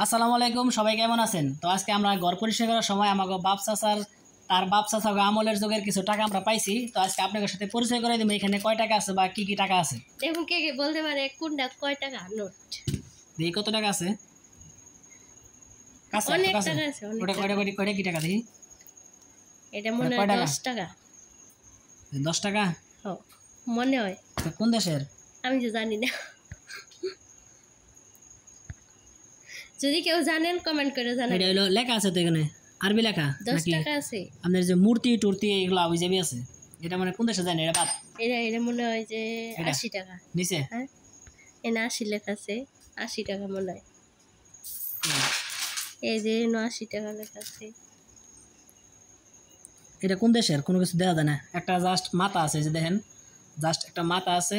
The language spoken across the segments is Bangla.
আসসালামু আলাইকুম, সবাই কেমন আছেন? তো আজকে আমরা ঘর পরিষ্কার করার সময় আমাকে বাপ চাচার আমলের যুগের কিছু টাকা আমরা পাইছি। তো আজকে আপনাদের সাথে পরিচয় করে দিব এখানে কয় টাকা আছে বা কি কি টাকা আছে। দেখুন কে কে বলতে পারে কোনটা কয় টাকা নোট। দেখি কত টাকা আছে। কাছে অনেক কাছে টাকা আছে, অনেক ওটা কয়টা টাকা। কয়টা কি টাকা দেখি। এটা মনে হয় কয় টাকা? 10 টাকা। 10 টাকা? ও মনে হয়, তো কোন দেশের? আমি তো জানি না। যদি কেউ জানেন কমেন্ট করে এটা জানাবেন। হলো লেখা আছে তো এখানে, আরবি লেখা 10 নাকি টাকা আছে। আপনার যে মূর্তি টুর্তি এগুলো আবি যাবি আছে, এটা মানে কোন দেশে জানেন? এটা বাদ এটা মনে হয় যে এটা 80 টাকা। নিচে হ্যাঁ, এনে 80 লেখা আছে, 80 টাকা মনে হয়। এই যে 80 টাকা লেখা আছে। এটা কোন দেশের কোনো কিছু দেখা যায় না, একটা জাস্ট মাথা আছে, যে দেখেন জাস্ট একটা মাথা আছে,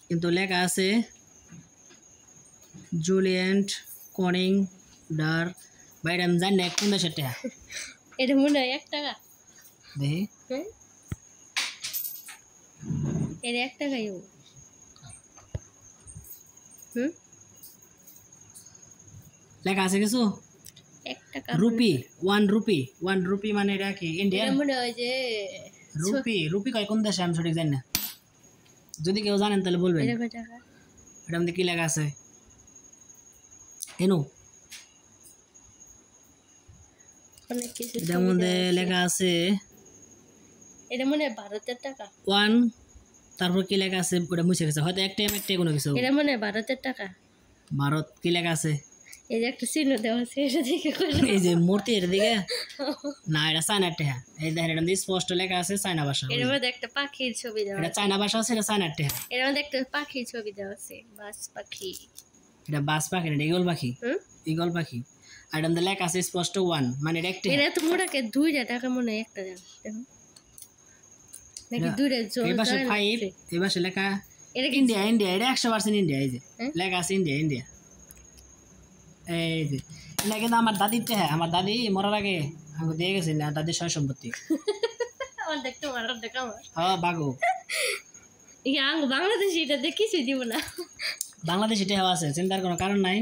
কিন্তু লেখা আছে জুলিয়েন্ট কনিং ডার। বাইরে আমি জানি না কোন দেশের টেহা। এটা মনে হয় 1 টাকা। দেখি হ্যাঁ, এটা 1 টাকাই হবে। লেখা আছে কিছু 1 টাকা রুপি, 1 রুপি মানে এটা কি ইন্ডিয়ান? এটা মনে হয় যে রুপি কয় কোন দেশে আমি সঠিক জানি না, যদি কেউ জানেন তাহলে বলবেন। এটা কয় টাকা? এটার মধ্যে কি লেখা আছে এনু? অনেক কিছু এটার মধ্যে লেখা আছে এটা মনে হয় ভারতের টাকা। 1, তারপর কি লেখা আছে ওটা মুছে গেছে, হয়তো একটাই কোনো কিছু। এটা মনে হয় ভারতের টাকা। ভারত কি লেখা আছে? এই যে একটা চিহ্ন দেওয়া আছে, এটা দেখে এই যে মূর্তি এর দিকে না, এটা চায়নার টেহা। এই দেখেন এটা স্পষ্ট লেখা আছে চায়না ভাষা। এর মধ্যে একটা পাখির ছবি দেওয়া এটা আছে। চায়না ভাষা আছে, এটা চায়নার টেহা। এর মধ্যে একটা পাখির ছবি দেওয়া আছে, বাস পাখি। এটা বাস পাখি না, এটা ঈগল পাখি। হুম, ঈগল পাখি। আর এটা মধ্যে লেখা আছে স্পষ্ট 1, মানে এটা একটা। এটা তো মোটাকে 2 টাকা মনে হয় একটা দেখো নাকি 2 জোর এই পাশে 5, এই পাশে লেখা ইন্ডিয়া। এটা 100% ইন্ডিয়া। এই যে লেখা আছে ইন্ডিয়া। এই যে এটা কিন্তু আমার দাদির টেহা। আমার দাদি মরার আগে আমাকে দিয়ে গেছে না, দাদির সয় সম্পত্তি। আমার দেখতে মারার দেখা আমার হ্যাঁ বাগো। বাংলাদেশি এটা দেখে কিছুই দিব না। বাংলাদেশি টেহা আছে, চিন্তার কোনো কারণ নাই।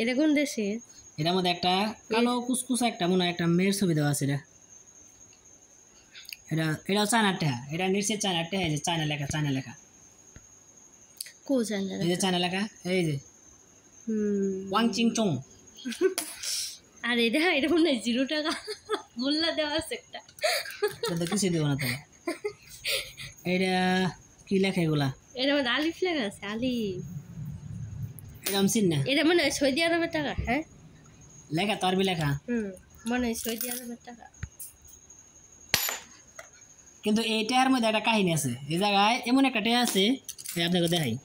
এটা কোন দেশে? এটার মধ্যে একটা কালো কুচকুচা একটা মনে হয় একটা মেয়ের ছবি দেওয়া আছে। এটাও চায়নার টেহা। এটা নিশ্চয় চায়নার টেহা। এই যে চায়না লেখা কো জানে এই যে চায়না লেখা, এই যে ওয়াং চিং চং। আর এটা মনে হয় 0 টাকা গোল্লা দেওয়া আছে একটা। এটা কিছু দেবো না তাহলে। এটা কি লেখা এগুলা? এর মধ্যে আলিফ লেখা আছে, আলিফ। এটা আমি চিনি না। এটা মনে হয় সৌদি আরবের টাকা। হ্যাঁ, লেখা তো আরবি লেখা, মনে হয় সৌদি আরবের টাকা। কিন্তু এই টেহার মধ্যে একটা কাহিনী আছে। এই জায়গায় এমন একটা টেহা আছে, আপনাকে দেখাই।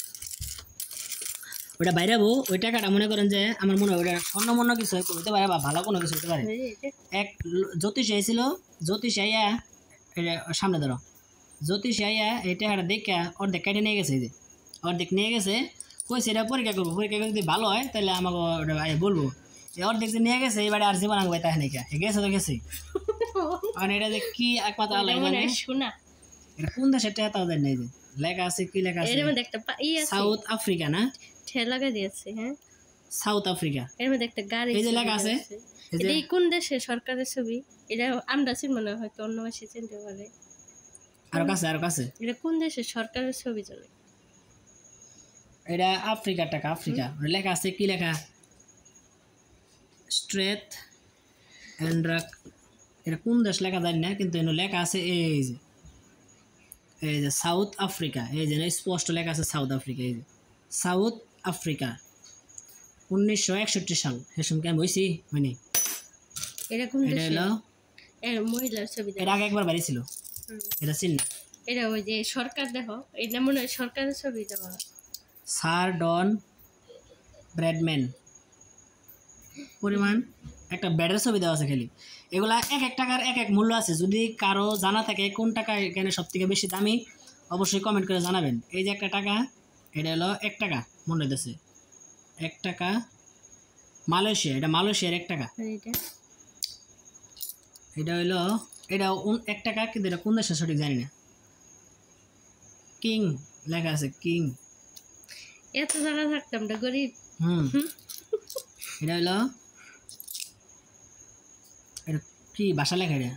ওটা বাইরাবো, ওই টাকাটা মনে করেন যে আমার মনে হয় ওটা অন্য কিছু হতে পারে বা ভালো কোনো কিছু হতে পারে। এক জ্যোতিষ আইছিল, জ্যোতিষ আইয়া এটা সামনে ধরো, জ্যোতিষ আইয়া এই টাকাটা দেখে অর্ধেক কেটে নিয়ে গেছে। এই যে অর্ধেক নিয়ে গেছে, কইছে এটা পরীক্ষা করবো, পরীক্ষা করে যদি ভালো হয় তাহলে আমাকে ওটা বলবো। অর্ধেক যে নিয়ে গেছে এবারে আর জীবন আঁকবে তাই নাকি গেছে তো গেছে। আর এটা যে কি একমাত্র আল্লাহ জানে। শোনা এটা কোন দেশের টাকা তাও জানি না। এই যে লেখা আছে, কি লেখা আছে? এর মধ্যে একটা সাউথ আফ্রিকা না? ঠেলা দিয়েছে। হ্যাঁ, সাউথ আফ্রিকা। এর মধ্যে একটা গাড়ি, এই যে লেখা আছে। এটা কোন দেশের সরকারের ছবি? এটা আমরা চিনব না, হয়তো অন্য মাসে চিনতে পারে। আরো কাছে এটা কোন দেশের সরকারের ছবি চলে? এটা আফ্রিকার টাকা, আফ্রিকা। লেখা আছে, কি লেখা? স্ট্রেথ অ্যান্ড্রাক। এটা কোন দেশ লেখা জানি না, কিন্তু এনে লেখা আছে এই যে সাউথ আফ্রিকা। এই যে স্পষ্ট লেখা আছে সাউথ আফ্রিকা। এই যে সাউথ আফ্রিকা 1961 সাল। সে সময় আমি বইছি হয়নি। এটা কোন এটা দেশে? হলো এর মহিলার ছবি। এটা আগে একবার বাড়ি ছিল, এটা চিন না। এটা ওই যে সরকার, দেখো এটা মনে হয় সরকারের ছবি দেওয়া। Sir Don Bradman. পরিমাণ একটা ব্যাডের ছবি দেওয়া আছে খালি। এগুলা এক টাকার এক মূল্য আছে। যদি কারো জানা থাকে কোন টাকা এখানে সব থেকে বেশি দামি, অবশ্যই কমেন্ট করে জানাবেন। এই যে একটা টাকা, এটা হলো 1 টাকা মনে হইতেছে। 1 টাকা মালয়েশিয়া, এটা মালয়েশিয়ার 1 টাকা। এটা হইলো এটা 1 টাকা, কিন্তু এটা কোন দেশে সঠিক জানি না। কিং লেখা আছে, কিং। এত জায়গা থাকতাম না গরিব। এটা হইলো এটা কি ভাষা লেখা এটা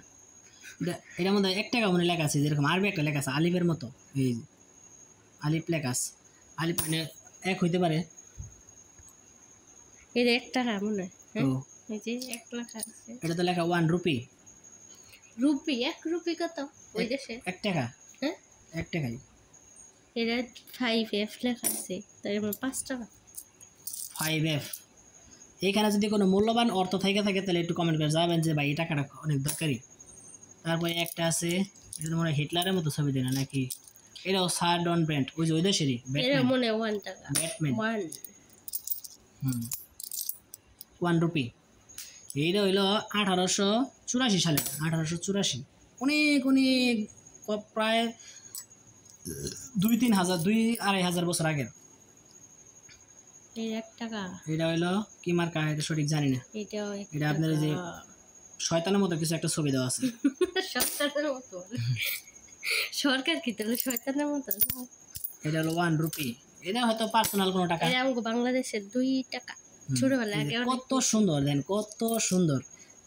এটার মধ্যে 1 টাকা মনে লেখা আছে, যেরকম আরবি একটা লেখা আছে আলিফের মতো, এই যে আলিফ লেখা আছে। আলিফ মানে 1 হইতে পারে। এটা 1 টাকা মনে হয়। ও এই যে 1 লাখ আছে। এটা তো লেখা 1 রুপি। রুপি 1 রুপি কত ওই দেশে? 1 টাকা। হ্যাঁ 1 টাকাই। এটা 5F লেখা আছে, তাই আমার 5 টাকা। 5F। এইখানে যদি কোনো মূল্যবান অর্থ থেকে থাকে তাহলে একটু কমেন্ট করে যাবেন যে ভাই এই টাকাটা অনেক দরকারি। তারপরে একটা আছে, এটা তো মনে হয় হিটলারের মতো ছবি দেয় না নাকি? এটাও সার ডন ব্র্যান্ড, ওই যে ওই দেশেরই এটা ব্যাটম্যান। মনে হয় 1 টাকা। Batman 1 1 rupee. এইটা হইলো 1884 সালে, 1884। অনেক অনেক প্রায় 2-3 হাজার 2-2.5 হাজার বছর আগের। এই 1 টাকা। এটা হইলো কি মার্কা এটা সঠিক জানি না। এটাও 1 এটা আপনার এই যে শয়তানের মতো কিছু একটা ছবি দেওয়া আছে। শয়তানের মতো। সরকার কি তাহলে শয়তানের মতো? এটা হলো 1 রুপি। এটা হয়তো পার্সোনাল কোনো টাকা। এটা আমাকে বাংলাদেশের 2 টাকা। ছোটবেলায় আগে কত সুন্দর দেন, কত সুন্দর।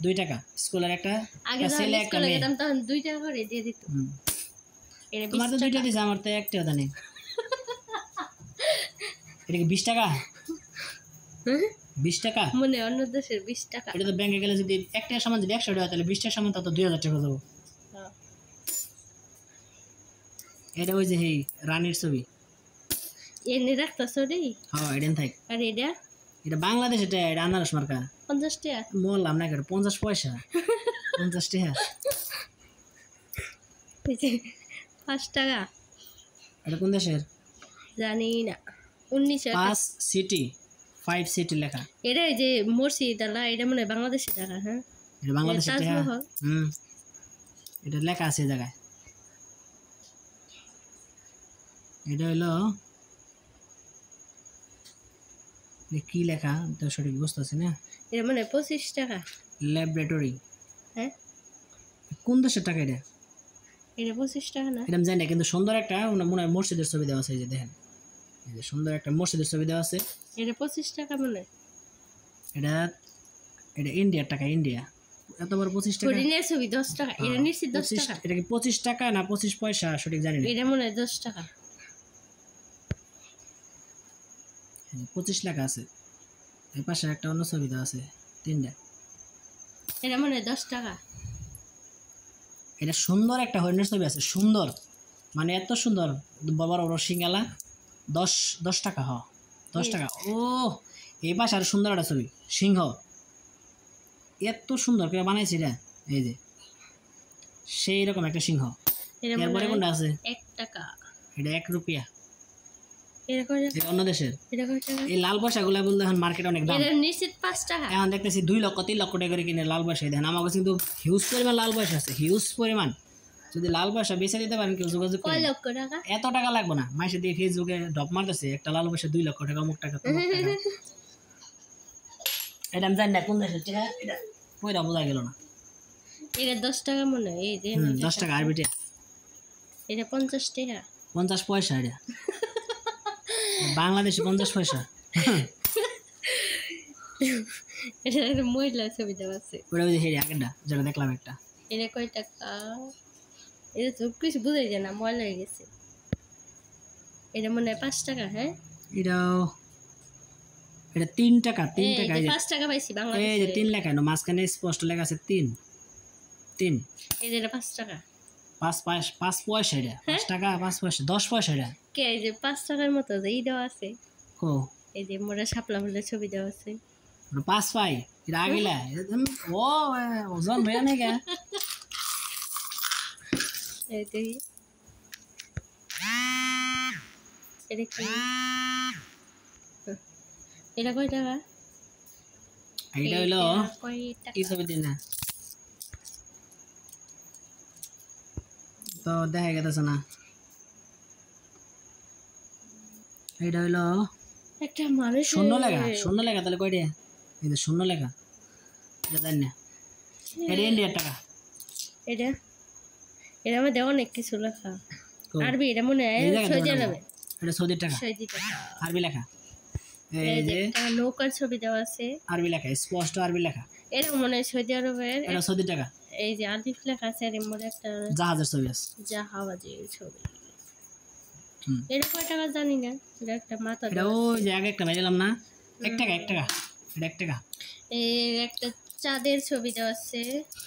2 টাকা স্কুলের একটা আগে ছেলে একটা স্কুলে মেয়ে। গেতাম তখন 2 টাকা করে দিয়ে দিত। এটা তোমার তো 20 2টা টাকা। দিছে, আমার তো একটাও দেয়নি। এটা কি 20 টাকা? 20 টাকা মনে হয় অন্য দেশের 20 টাকা। এটা তো ব্যাংকে গেলে যদি 1 টাকার সমান যদি 100 টাকা তাহলে 20 টাকার সমান তো 2000 টাকা দেবো। হ্যাঁ। এটা ওই যে এই রানীর ছবি। এনে রাখতাছো রে। হ্যাঁ এটা থাক। আর এটা এটা বাংলাদেশ, এটা আনারস মার্কা। 50 টাকা। বললাম না কেন 50 পয়সা। 50 টাকা। এই যে 5 টাকা। এটা কোন দেশের? জানি না। 1900 টাকা। 5 সিটি 5 সিটি লেখা। এটা এই যে মসজিদ আলা, এটা মনে হয় বাংলাদেশের টাকা। হ্যাঁ এটা বাংলাদেশের টাকা। তাজমহল। এটা লেখা আছে এই জায়গায়। এটা হলো কি লেখা তো সঠিক বুঝতেছি না। এটা মনে হয় 25 টাকা। ল্যাবরেটরি। হ্যাঁ কোন দেশের টাকা এটা? এটা 25 টাকা না? এটা আমি জানি না, কিন্তু সুন্দর একটা মনে হয় মসজিদের ছবি দেওয়া আছে, এই যে দেখেন, এই যে সুন্দর একটা মসজিদের ছবি দেওয়া আছে। এটা 25 টাকা মনে হয়। এটা এটা ইন্ডিয়ার টাকা, ইন্ডিয়া। এত বড় 25 টাকা। হরিণের ছবি 10 টাকা। এটা নিশ্চিত 10 টাকা। এটা কি 25 টাকা না 25 পয়সা সঠিক জানি না। এটা মনে হয় 10 টাকা। 25 লেখা আছে। এই পাশে একটা অন্য ছবি দেওয়া আছে 3টা। এটা মনে হয় 10 টাকা। এটা সুন্দর একটা হরিণের ছবি আছে, সুন্দর মানে এত সুন্দর, বড় বড় সিঙ্গালা। 10 টাকা। 10 টাকা। ও এই পাশে আর সুন্দর একটা ছবি, সিংহ। এত সুন্দর করে বানাইছে এটা, এই যে সেই রকম একটা সিংহ। এটা মনে এরপরে হয় কোনটা আছে? 1 টাকা। এটা 1 রুপিয়া। এটা কয় টাকা? এটা অন্য দেশের। এটা কয় টাকা? এই লাল পয়সাগুলো বলতে এখন মার্কেটে অনেক দাম। এটা নিশ্চিত 5 টাকা। এখন দেখতেছি 2 লক্ষ 3 লক্ষ টাকা করে কিনে লাল পয়সা দেন। আমার কাছে কিন্তু হিউজ পরিমাণ লাল পয়সা আছে, হিউজ পরিমাণ। যদি লাল পয়সা বেচে দিতে পারেন কেউ যোগাযোগ কয় করেন। লক্ষ টাকা? এত টাকা লাগবে না। মাসে দিয়ে ফেসবুকে ডপ মারতেছে একটা লাল পয়সা 2 লক্ষ টাকা, অমুক টাকা তমুক টাকা। এটা আমি জানি না কোন দেশের টাকা, এটা পয়রা বোঝা গেল না। এটা 10 টাকা মনে হয়। এই যে 10 টাকা আরবিটা। এটা 50 টাকা। 50 পয়সা এটা। বাংলাদেশে 50 পয়সা। এটা একটা মহিলা ছবি দেওয়া আছে। ওটা ওই যে হেরি আগেরটা যেটা দেখলাম একটা। এটা কয় টাকা? এটা তো কিছু বুঝাই যায় না, ময়লা হয়ে গেছে। এটা মনে হয় 5 টাকা। হ্যাঁ এটা 3 টাকা। 3 এই টাকা। যে এই যে 5 টাকা পাইছি এই বাংলাদেশে। যে 3 লেখা, মাঝখানে স্পষ্ট লেখা আছে 3। এই যে এটা 5 টাকা। 5 পয়সা এটা। 5 টাকা 5 পয়সা 10 পয়সা এটা। কে এই যে 5 টাকার মতো যে ই দেওয়া আছে। ও এই যে মোরা শাপলা ফুলের ছবি দেওয়া আছে। 5 পাই এটা আগিলা। ও ওজন ভয়া নেই কে? এই দেখি এটা কি? এটা কয় টাকা? এটা হইলো এটা কয় টাকা? কি ছবি দিন না তো দেখা গেছে না। এটা হইলো একটা মানুষ শূন্য লেখা। শূন্য লেখা তাহলে কয়টা? এই যে শূন্য লেখা, এটা জানি না। এটা ইন্ডিয়ার টাকা। এটা এটা মধ্যে অনেক কিছু লেখা কো? আরবি। এটা মনে হয় এই জায়গায় সৌদি দেবো না। আরবে। এটা সৌদি টাকা, সৌদি টাকা। আরবি লেখা। এই এই যে যে একটা নৌকার ছবি দেওয়া আছে, আরবি লেখা, স্পষ্ট আরবি লেখা। এরকম মনে হয় সৌদি আরবের। এটা সৌদি টাকা, এই যে আলিফ লেখা আছে, এর মধ্যে একটা জাহাজের ছবি আছে। জাহাজের ছবি। হুম। এটা কয় টাকা জানি না, এটা একটা মাথা এটা দেওয়া ওই যে আগে একটা বাইলাম না, 1 টাকা 1 টাকা, এটা 1 টাকা। এর একটা চাঁদের ছবি দেওয়া আছে।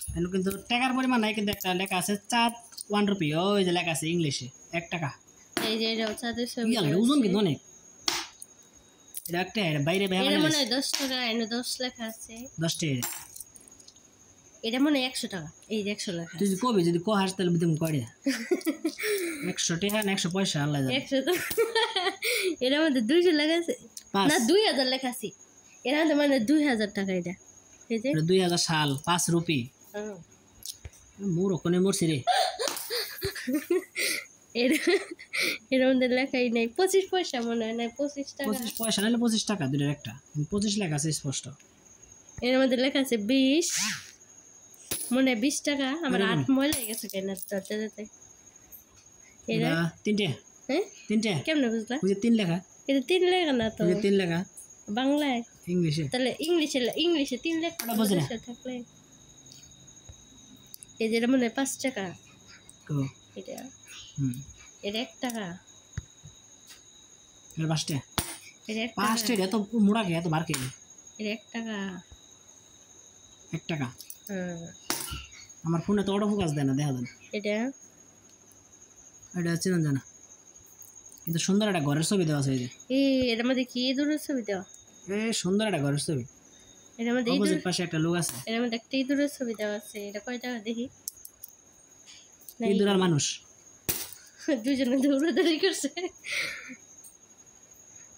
এখানে কিন্তু টাকার পরিমাণ নাই, কিন্তু একটা লেখা আছে চাঁদ 1 রুপি, ওই যে লেখা আছে ইংলিশে 1 টাকা। এই যে এটাও চাঁদের ছবি ইয়ার দেওয়া ওজন আছে। কিন্তু অনেক। এটা একটা এটা বাইরে এটা বেহালা মনে হয় 10 টাকা, এনে 10 লেখা আছে। 10 টাকা। এটা মনে হয় 100 টাকা, এই যে 100 লেখা তুই আছে। যদি কবি যদি কহাস তাহলে তুমি কয়টা 100 টাকা না 100 পয়সা আল্লাহ জানে। 100 তো এর মধ্যে 200 লেখা আছে, পাঁচ। না 2000 লেখা আছে। এর মধ্যে মানে 2000 টাকা এটা। এই যে এটা 2000 সাল 5 রুপি। হুম। মোর ওখানে মরছি রে। এর এর মধ্যে লেখাই নাই, 25 পয়সা মনে হয়, না 25 টাকা। 25 পয়সা নাহলে 25 টাকা, দুটোর একটা। 25 লেখা আছে স্পষ্ট। এর মধ্যে লেখা আছে 20, মনে হয় 20 টাকা। আমার এরকম। 8 ময়লা হয়ে গেছে কেন ধরতে ধরতে। এটা 3 টাকা, হ্যাঁ 3 টাকা। কেমনে বুঝলা? ওই যে 3 লেখা, এটা 3 লেখা না তো ওই যে 3 লেখা বাংলায়, ইংলিশে। তাহলে ইংলিশে 3 লেখা ওটা বুঝি না। থাকলে। এই যে এটা মনে হয় 5 টাকা। ও এটা হুম, এটা 1 টাকা, এটা 5 টাকা। এটা 1 5 টাকা, টাকা এত মোড়া কে, এত বার কে? এটা 1 টাকা। 1 টাকা। হুম। আমার ফোনে তো অটো ফোকাস দেয় না, দেখা দেন। এটা এটা চেনা জানা, কিন্তু সুন্দর একটা ঘরের ছবি দেওয়া আছে। এই যে এর মধ্যে কি ইঁদুরের ছবি দেওয়া? সুন্দর একটা ঘরের ছবি। এর মধ্যে অপোজিট পাশে একটা লোক আছে, এর মধ্যে একটা ইঁদুরের ছবি দেওয়া আছে। এটা কয় টাকা দেখি? না, ইঁদুর আর মানুষ। দুজনে দৌড়াদৌড়ি করছে।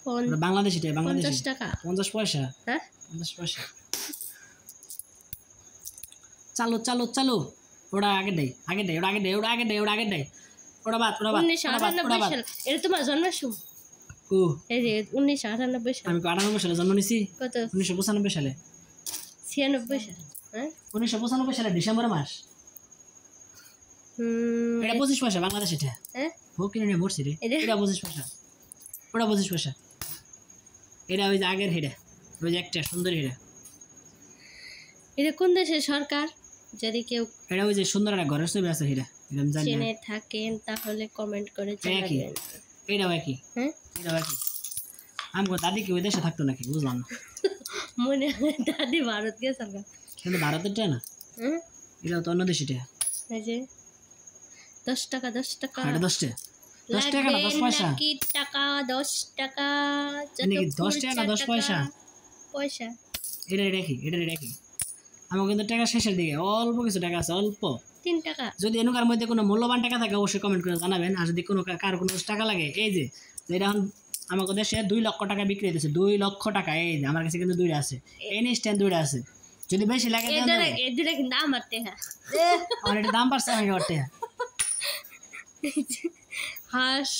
ওটা বাংলাদেশি টাকা, বাংলাদেশি। 50 টাকা। 50 পয়সা, হ্যাঁ 50 পয়সা। চালু চালু চালু। ওটা আগে দেয়, আগে দেয়, ওটা আগে দেয়, ওটা আগে দেয়, ওটা আগে দেয়। ওটা বাদ, ওটা বাদ, ওটা বাদ, ওটা 1998 বাদ। সাল। এটা তোমার জন্মের সময়। ও এই যে 1998 সাল। আমি 98 সালে জন্ম নিয়েছি। কত? 1995 সালে। 96 সাল। হ্যাঁ 1995 সালে ডিসেম্বর মাস। এটা 25 পয়সা বাংলাদেশি টাকা। হ্যাঁ ও কিনে নিয়ে মরছি রে। এটা? এটা 25 পয়সা, ওটা 25 পয়সা। এটা ওই যে আগের হেডা, ওই যে একটা সুন্দর হেডা। এটা কোন দেশের সরকার? যদি কেউ এটা ওই যে সুন্দর একটা ঘরের ছবি আছে হেডা, এটা আমি জানি না। জেনে থাকেন তাহলে কমেন্ট করে একই, জানাবেন। এটাও একই, হ্যাঁ এটাও একই। আমগো দাদি কি ওই দেশে থাকতো নাকি বুঝলাম না, মনে হয় দাদি ভারত গেছে না। কিন্তু ভারতের টাকা না, হ্যাঁ এটাও তো অন্য দেশি টাকা। এই যে 10 টাকা 10 টাকা। এটা 10 টাকা, 10 টাকা না 10 পয়সা। নাকি টাকা 10 টাকা? এটা কি 10 টাকা না 10 পয়সা? পয়সা। এটা দেখি, এটা দেখি। আমার কিন্তু টাকা শেষের দিকে অল্প কিছু টাকা আছে, অল্প। 3 টাকা। যদি এনুকার মধ্যে কোনো মূল্যবান টাকা থাকে অবশ্যই কমেন্ট করে জানাবেন। আর যদি কোনো কার কোনো টাকা লাগে, এই যে এটা এখন আমাদের দেশে 2 লক্ষ টাকা বিক্রি হইতেছে, 2 লক্ষ টাকা। এই যে আমার কাছে কিন্তু 2টা আছে, এনি স্ট্যান্ড 2টা আছে। যদি বেশি লাগে দেন দেবো। এদের কিন্তু আমার টাকা। আমার এটা দাম পারছে আমি ওর টাকা। হাঁস।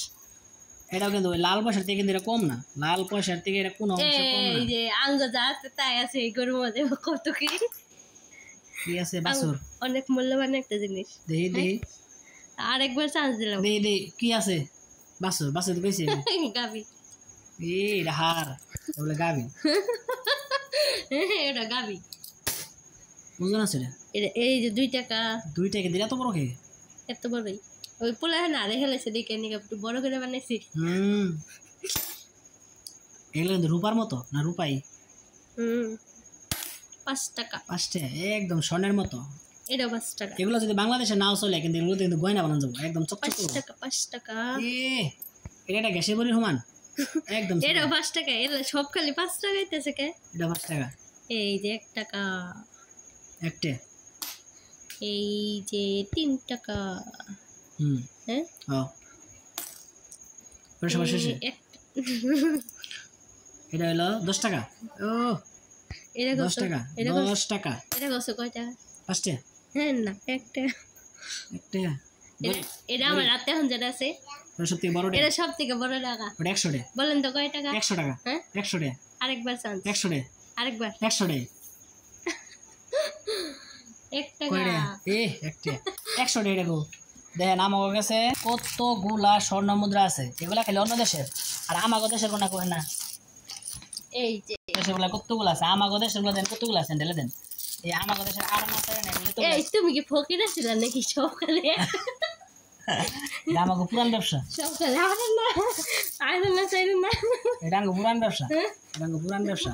এটাও কিন্তু ওই লাল পয়সার থেকে কিন্তু এটা কম না, লাল পয়সার থেকে এটা কোনো অংশে কম না। এই যে আঙ্গ যা আছে তাই আছে এই গরুর মধ্যে। কত কি কি আছে বাছুর, অনেক মূল্যবান একটা জিনিস। দেখি দেখি আরেকবার চান্স দিলাম। দেখি দেখি কি আছে। বাছুর, বাছুর তো কইছি গাবি। এটা হার, বলে গাবি। এটা গাবি। বুঝো না সেটা, এটা এই যে 2 টাকা। 2 টাকা দিলে এত বড় খেয়ে। এত বড়ই ওই পোলা না রেখে লেছে দেখে নিকে একটু বড় করে বানাইছি। এগুলো কিন্তু রূপার মতো না, রূপাই। 5 টাকা। 5 টাকা একদম স্বর্ণের মতো। এটা 5 টাকা। এগুলো যদি বাংলাদেশে নাও চলে, কিন্তু এগুলো কিন্তু গয়না বানানো যাবো একদম চকচক 5 টাকা 5 টাকা। এটা একটা গ্যাসের বড়ি সমান একদম। এটা 5 টাকা। এরা সব খালি 5 টাকা হইতেছে কে? এটা 5 টাকা। এই যে 1 টাকা। একটা এই যে 3 টাকা। হ্যাঁ ও পয়সা শেষে। এটা হলো 10 টাকা। ও এটা 10 টাকা, 10 টাকা। এটা কত কয় টাকা? 5 টাকা। হ্যাঁ না 1 টাকা। 1 টাকা। এটা আমার রাতে এখন যেটা আছে এটা সত্যি বড় টাকা। এটা সব থেকে বড় টাকা। ওটা 100 টাকা। বলেন তো কয় টাকা? 100 টাকা। হ্যাঁ 100 টাকা। আরেকবার চান্স। 100 টাকা। আরেকবার 100 টাকা। 1 টাকা। কয়টা? 1 টাকা। 100 টাকা গো। দেখেন আমাদের কাছে কতগুলা স্বর্ণ মুদ্রা আছে, এগুলা খালি অন্য দেশের, আর আমাদের দেশের কোনো কয় না। এই যে দেশের গুলা কতগুলো আছে, আমাদের দেশের গুলা দেন কতগুলো আছে ঢেলে দেন। এই আমাদের দেশের আর না চাই না, এই তুমি কি ফকির আছিলা নাকি সকালে? আমাকে পুরান ব্যবসা, সকালে আরে না চাই না, এটা আমাকে পুরান ব্যবসা, এটা আমাকে পুরান ব্যবসা।